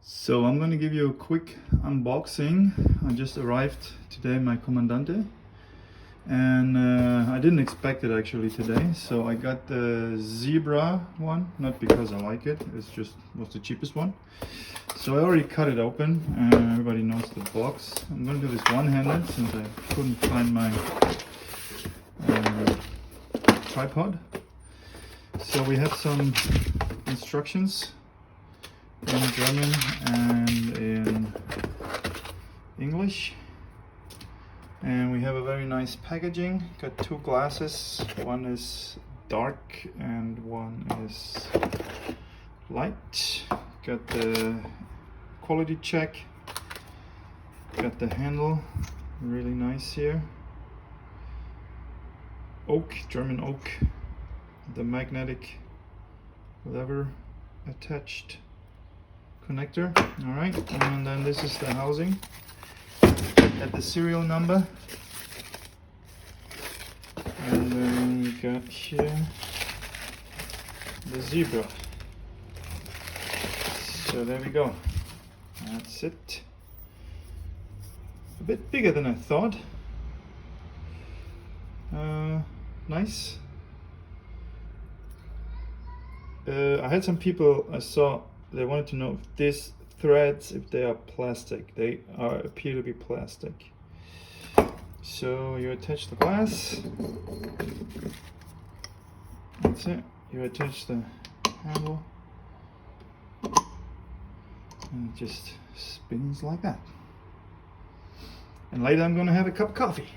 So I'm going to give you a quick unboxing. I just arrived today in my Comandante and I didn't expect it actually today. So I got the Zebra one, not because I like it, it's just was the cheapest one. So I already cut it open and everybody knows the box. I'm going to do this one-handed since I couldn't find my tripod. So we have some instructions in German and in English, and we have a very nice packaging. Got two glasses, one is dark and one is light. Got the quality check, got the handle, really nice here, oak, German oak, the magnetic lever attached connector. All right, and then this is the housing. Got the serial number, and then we got here the Zebra. So there we go. That's it. A bit bigger than I thought. Nice. I had some people I saw, they wanted to know if these threads, if they are plastic. They appear to be plastic. So you attach the glass. That's it. You attach the handle. And it just spins like that. And later I'm gonna have a cup of coffee.